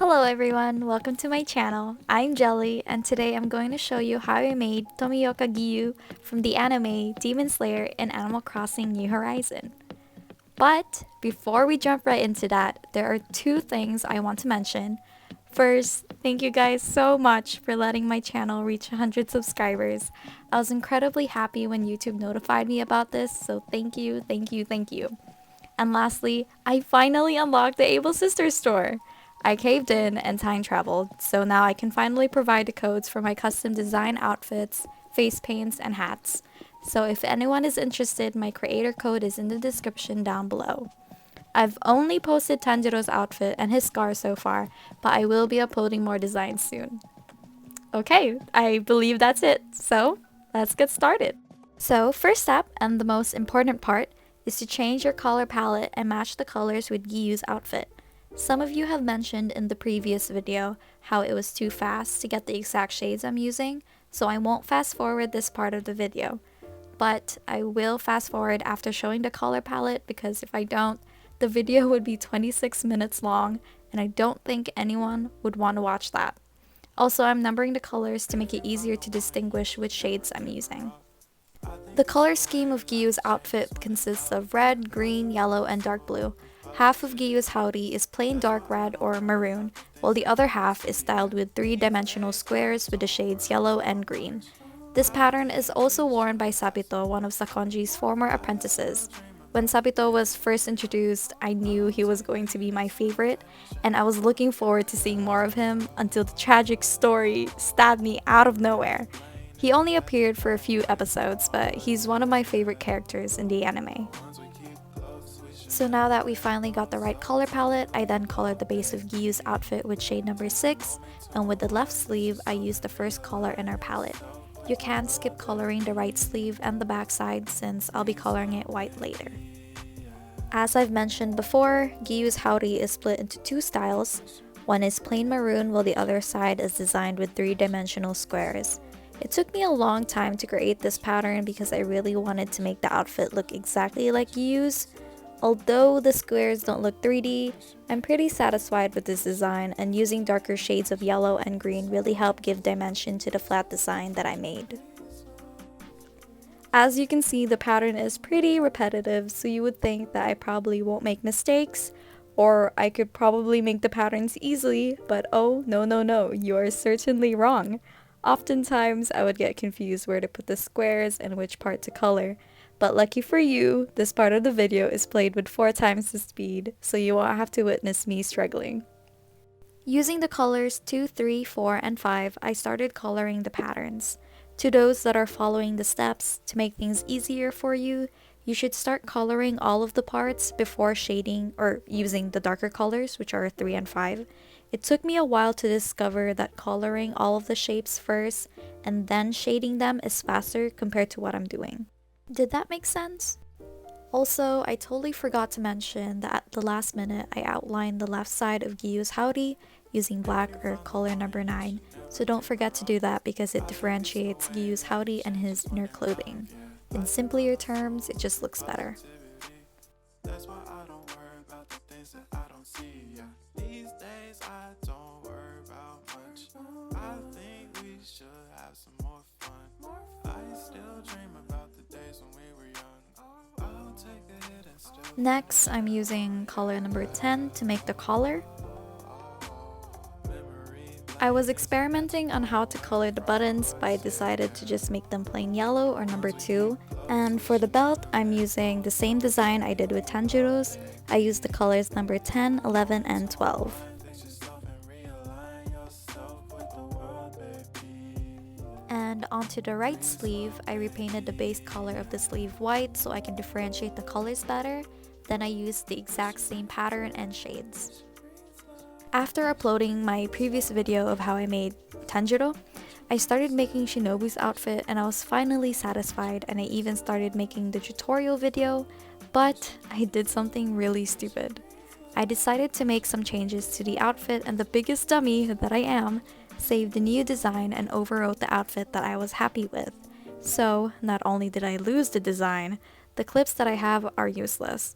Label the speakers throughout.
Speaker 1: Hello everyone, welcome to my channel. I'm Jelly and today I'm going to show you how I made Tomioka Giyu from the anime Demon Slayer in Animal Crossing New Horizon. But before we jump right into that, there are two things I want to mention. First, thank you guys so much for letting my channel reach 100 subscribers. I was incredibly happy when YouTube notified me about this, so thank you, thank you, thank you. And lastly, I finally unlocked the Able Sisters store! I caved in and time traveled, so now I can finally provide the codes for my custom design outfits, face paints, and hats. So if anyone is interested, my creator code is in the description down below. I've only posted Tanjiro's outfit and his scar so far, but I will be uploading more designs soon. Okay, I believe that's it, so let's get started. So first step, and the most important part, is to change your color palette and match the colors with Giyu's outfit. Some of you have mentioned in the previous video how it was too fast to get the exact shades I'm using, so I won't fast forward this part of the video. But I will fast forward after showing the color palette because if I don't, the video would be 26 minutes long and I don't think anyone would want to watch that. Also, I'm numbering the colors to make it easier to distinguish which shades I'm using. The color scheme of Giyu's outfit consists of red, green, yellow, and dark blue. Half of Giyu's howdy is plain dark red or maroon, while the other half is styled with three-dimensional squares with the shades yellow and green. This pattern is also worn by Sabito, one of Sakonji's former apprentices. When Sabito was first introduced, I knew he was going to be my favorite, and I was looking forward to seeing more of him until the tragic story stabbed me out of nowhere. He only appeared for a few episodes, but he's one of my favorite characters in the anime. So now that we finally got the right color palette, I then colored the base of Giyu's outfit with shade number 6, and with the left sleeve, I used the first color in our palette. You can skip coloring the right sleeve and the back side since I'll be coloring it white later. As I've mentioned before, Giyu's howdy is split into two styles. One is plain maroon while the other side is designed with three-dimensional squares. It took me a long time to create this pattern because I really wanted to make the outfit look exactly like Giyu's. Although the squares don't look 3D, I'm pretty satisfied with this design, and using darker shades of yellow and green really helped give dimension to the flat design that I made. As you can see, the pattern is pretty repetitive, so you would think that I probably won't make mistakes, or I could probably make the patterns easily, but oh no, you are certainly wrong. Oftentimes, I would get confused where to put the squares and which part to color. But lucky for you, this part of the video is played with 4 times the speed, so you won't have to witness me struggling. Using the colors 2, 3, 4, and 5, I started coloring the patterns. To those that are following the steps, to make things easier for you, you should start coloring all of the parts before shading or using the darker colors, which are 3 and 5. It took me a while to discover that coloring all of the shapes first and then shading them is faster compared to what I'm doing. Did that make sense? Also, I totally forgot to mention that at the last minute I outlined the left side of Giyu's howdy using black or color number 9, so don't forget to do that because it differentiates Giyu's howdy and his inner clothing. In simpler terms, it just looks better. That's why I don't worry about the things that I don't see. These days I don't worry about much. I think we should have some more fun. I still dream about the days when we were young. I'll take a hit and still. Next, I'm using color number 10 to make the collar. I was experimenting on how to color the buttons, but I decided to just make them plain yellow or number 2. And for the belt, I'm using the same design I did with Tanjiro's. I used the colors number 10, 11, and 12. And onto the right sleeve, I repainted the base color of the sleeve white so I can differentiate the colors better. Then I used the exact same pattern and shades. After uploading my previous video of how I made Tanjiro, I started making Shinobu's outfit and I was finally satisfied, and I even started making the tutorial video, but I did something really stupid. I decided to make some changes to the outfit, and the biggest dummy that I am, saved the new design and overwrote the outfit that I was happy with. So, not only did I lose the design, the clips that I have are useless.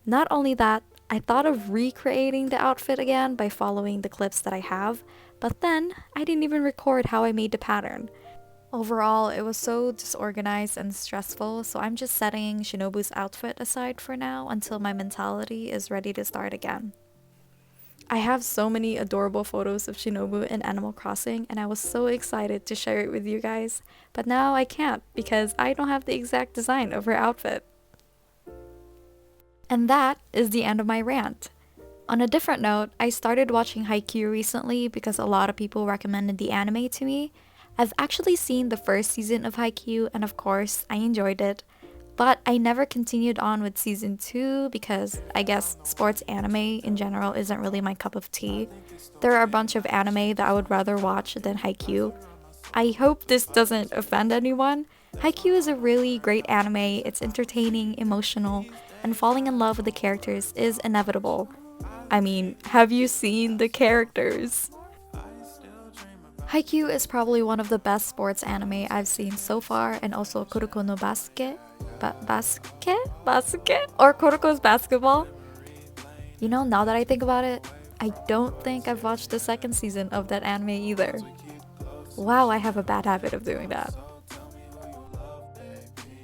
Speaker 1: Not only that, I thought of recreating the outfit again by following the clips that I have, but then I didn't even record how I made the pattern. Overall, it was so disorganized and stressful, so I'm just setting Shinobu's outfit aside for now until my mentality is ready to start again. I have so many adorable photos of Shinobu in Animal Crossing, and I was so excited to share it with you guys, but now I can't because I don't have the exact design of her outfit. And that is the end of my rant. On a different note, I started watching Haikyuu recently because a lot of people recommended the anime to me. I've actually seen the first season of Haikyuu and of course, I enjoyed it. But I never continued on with season 2 because I guess sports anime in general isn't really my cup of tea. There are a bunch of anime that I would rather watch than Haikyuu. I hope this doesn't offend anyone. Haikyuu is a really great anime, it's entertaining, emotional, and falling in love with the characters is inevitable. I mean, have you seen the characters? Haikyuu is probably one of the best sports anime I've seen so far, and also Kuroko no Basket? Or Kuroko's basketball? You know, now that I think about it, I don't think I've watched the second season of that anime either. Wow, I have a bad habit of doing that.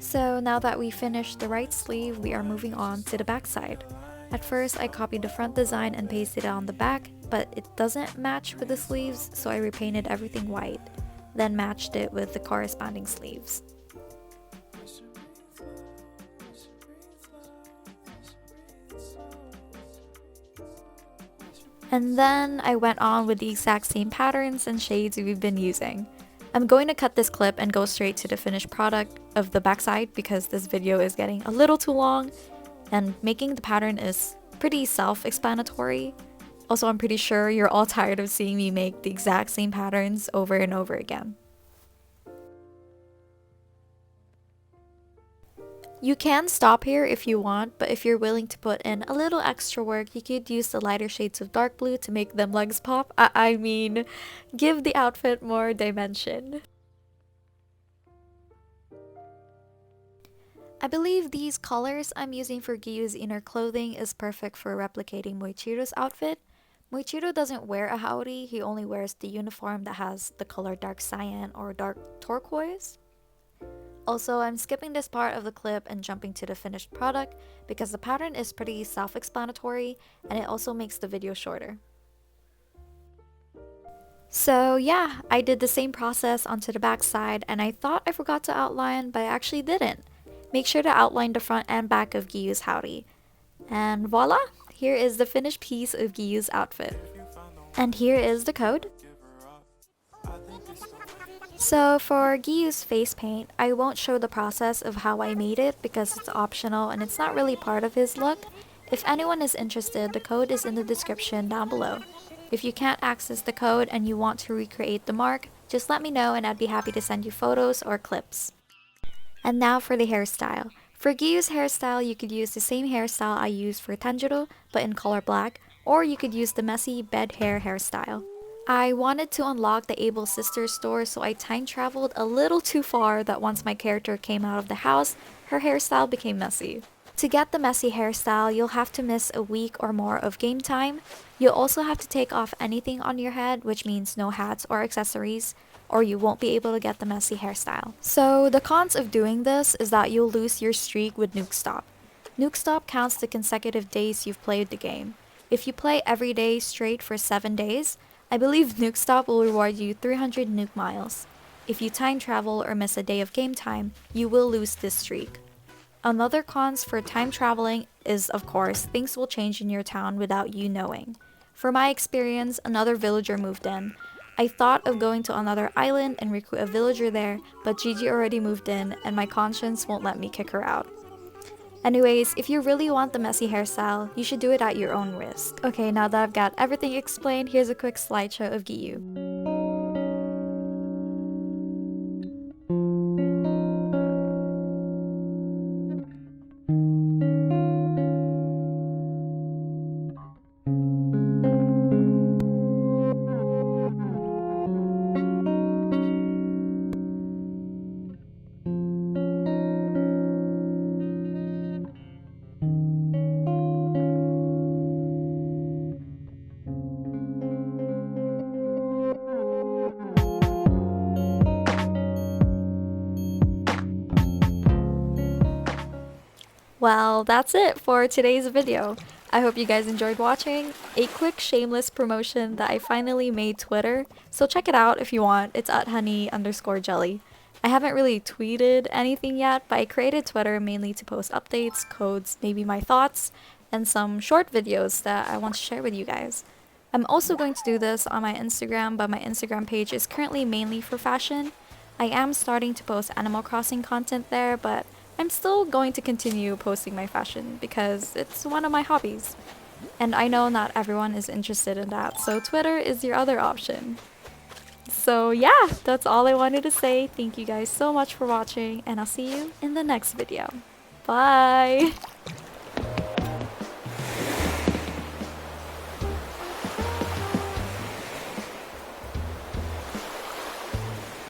Speaker 1: So now that we finished the right sleeve, we are moving on to the back side. At first, I copied the front design and pasted it on the back, but it doesn't match with the sleeves, so I repainted everything white, then matched it with the corresponding sleeves. And then I went on with the exact same patterns and shades we've been using. I'm going to cut this clip and go straight to the finished product of the backside because this video is getting a little too long and making the pattern is pretty self-explanatory. Also, I'm pretty sure you're all tired of seeing me make the exact same patterns over and over again. You can stop here if you want, but if you're willing to put in a little extra work, you could use the lighter shades of dark blue to make them legs pop. I mean, give the outfit more dimension. I believe these colors I'm using for Giyu's inner clothing is perfect for replicating Moichiro's outfit. Moichiro doesn't wear a howdy, he only wears the uniform that has the color dark cyan or dark turquoise. Also, I'm skipping this part of the clip and jumping to the finished product because the pattern is pretty self-explanatory and it also makes the video shorter. So yeah, I did the same process onto the back side and I thought I forgot to outline, but I actually didn't. Make sure to outline the front and back of Giyu's howdy. And voila! Here is the finished piece of Giyu's outfit. And here is the code. So for Giyu's face paint, I won't show the process of how I made it because it's optional and it's not really part of his look. If anyone is interested, the code is in the description down below. If you can't access the code and you want to recreate the mark, just let me know and I'd be happy to send you photos or clips. And now for the hairstyle. For Giyu's hairstyle, you could use the same hairstyle I used for Tanjiro, but in color black, or you could use the messy bed hair hairstyle. I wanted to unlock the Able Sisters store, so I time traveled a little too far that once my character came out of the house, her hairstyle became messy. To get the messy hairstyle, you'll have to miss a week or more of game time. You'll also have to take off anything on your head, which means no hats or accessories, or you won't be able to get the messy hairstyle. So the cons of doing this is that you'll lose your streak with Nuke Stop. Nuke Stop counts the consecutive days you've played the game. If you play every day straight for 7 days, I believe Nuke Stop will reward you 300 Nuke Miles. If you time travel or miss a day of game time, you will lose this streak. Another cons for time traveling is, of course, things will change in your town without you knowing. For my experience, another villager moved in. I thought of going to another island and recruit a villager there, but Gigi already moved in and my conscience won't let me kick her out. Anyways, if you really want the messy hairstyle, you should do it at your own risk. Okay, now that I've got everything explained, here's a quick slideshow of Giyu. Well, that's it for today's video. I hope you guys enjoyed watching. A quick shameless promotion that I finally made Twitter, so check it out if you want. It's at honey_jelly. I haven't really tweeted anything yet, but I created Twitter mainly to post updates, codes, maybe my thoughts, and some short videos that I want to share with you guys. I'm also going to do this on my Instagram, but my Instagram page is currently mainly for fashion. I am starting to post Animal Crossing content there, but I'm still going to continue posting my fashion because it's one of my hobbies. And I know not everyone is interested in that, so Twitter is your other option. So yeah, that's all I wanted to say. Thank you guys so much for watching, and I'll see you in the next video. Bye!